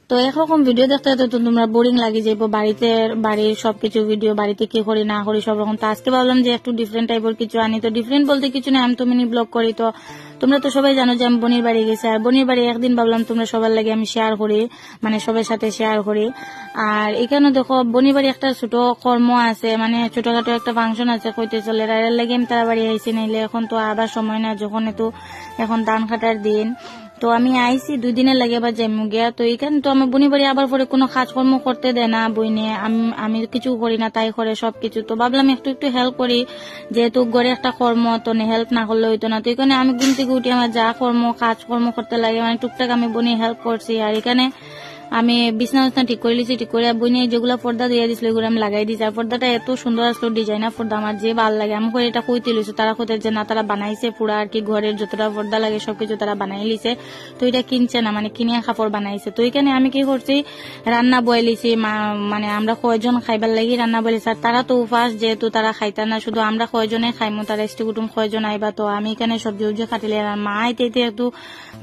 তো একরকম ভিডিও দেখতে তো তোমরা বোরিং লাগে যাইবো, বাড়ির সবকিছু ভিডিও, বাড়িতে কি করি না করি সব রকম। তো আজকে ভাবলাম যে একটু ডিফারেন্ট টাইপের কিছু আনি। তো ডিফারেন্ট বলতে কিছু না, আমি তো মিনি ব্লগ করি। তো তোমরা তো সবাই জানো যে আমি বোনের বাড়ি গেছি, আর বোনের বাড়ি একদিন ভাবলাম তোমরা সবার লাগে আমি শেয়ার করি, মানে সবার সাথে শেয়ার করি। আর এখানে দেখো বোনের বাড়ি একটা ছোট কর্ম আছে, মানে ছোটখাটো একটা ফাংশন আছে কইতে চলে, এর লাগে আমি তারা বাড়ি আইসি। নাইলে এখন তো আবার সময় না, যখন একটু এখন ধান কাটার দিন। তো আমি আইসি 2 দিনের লাগে আবার যাইমু গিয়া। তো এখানে তো আমার বোনি বাড়ি আবার পরে কোনো কাজকর্ম করতে দেয় না বইনে, আমি কিছু করি না, তাই করে সবকিছু। তো ভাবলাম একটু হেল্প করি, যেহেতু ঘরে একটা কর্ম, তো হেল্প না করলে হইতো না। তো এখানে আমি ঘুম থেকে উঠি, আমার যা কাজকর্ম করতে লাগে মানে টুকটাক আমি বোনি হেল্প করছি। আর এখানে আমি বিছনা ঠিক করে লিছি, ঠিক করে বইনে যেগুলো পর্দা দিয়ে দিছিল এগুলো আমি লাগাই দিয়েছি। আর পর্দাটা এত সুন্দর আসলো, ডিজাইনার পর্দা, আমার যে ভালো লাগে। আমি করে এটা কইতে লিছি, তারা কোথায় যে না তারা বানাইছে পুরা আর কি, ঘরের যতটা পর্দা লাগে সবকিছু তারা বানাই লিছে। তো এটা কিনছে না, মানে কিনিয়া কাপড় বানাইছে। তো এখানে আমি কি করছি, রান্না বয়ালিছি, মানে আমরা কয়জন খাইবার লাগি রান্না বয়ালিছি। আর তারা তো উপাস, যেহেতু তারা খাইতা না, শুধু আমরা কয়জনে খাইমু, তারা ইষ্টি কুটুম কয়জন আইবা। তো আমি এখানে সবজি উবজি কাটিলে, আর মা আইতে একটু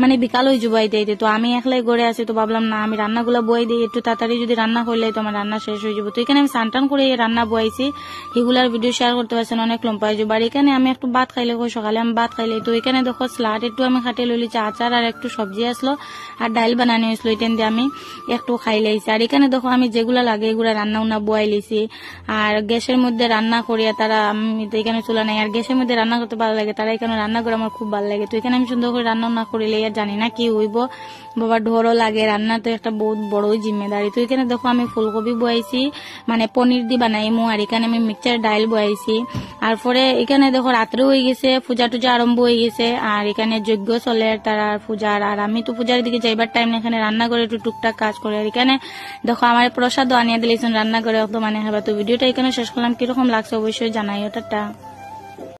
মানে বিকাল হয়ে যাবো আইতে। তো আমি একলাই ঘরে আছি, তো ভাবলাম না আমি রান্নাগুলো বই দিই, একটু তাড়াতাড়ি যদি রান্না করলে তো আমার রান্না শেষ হয়ে যাবো। তো এখানে আমি সানটান করে রান্না বইছি, এগুলার ভিডিও শেয়ার করতে পারছেন, অনেক লম্বা হয়ে যাবো। আর এখানে আমি একটু ভাত খাইলে, সকালে আমি ভাত খাইলে। তো এখানে দেখো স্লাড একটু আমি খাটিয়ে লইছি, আচার আর একটু সবজি আসলো আর ডাইল বানানো হয়েছিল, এটান দিয়ে আমি একটু খাই লাইছি। আর এখানে দেখো আমি যেগুলা লাগে এগুলা রান্না উন্না বয়াই লিছি। আর গ্যাসের মধ্যে রান্না করিয়া তারা, আমি তো এখানে চুলা নাই, আর গ্যাসের মধ্যে রান্না করতে ভালো লাগে, তারা এখানে রান্না করে আমার খুব ভালো লাগে। তো এখানে আমি সুন্দর করে রান্না না করিলে আর জানি না কি হইব, বাবা ঢোরও লাগে, রান্না তো একটা বহুত বড় জিম্মেদারি। তো এখানে দেখো আমি ফুলকপি বয়াইছি, মানে পনির দি বানাইমু। আর এখানে আমি মিক্সচার ডাইল বয়াইছি। আর পরে এখানে দেখো রাত্রে হয়ে গেছে, পূজা টুজা আরম্ভ হয়ে গেছে। আর এখানে যজ্ঞ চলে তারা পূজার, আর আমি তো পূজার দিকে যাইবার টাইম না, এখানে রান্না করে একটু টুকটাক কাজ করে। আর এখানে দেখো আমার প্রসাদও আনিয়ে দিলেছেন রান্না করে, মানে হবে। তো ভিডিওটা এখানে শেষ করলাম, কিরকম লাগছে অবশ্যই জানাই। ওটা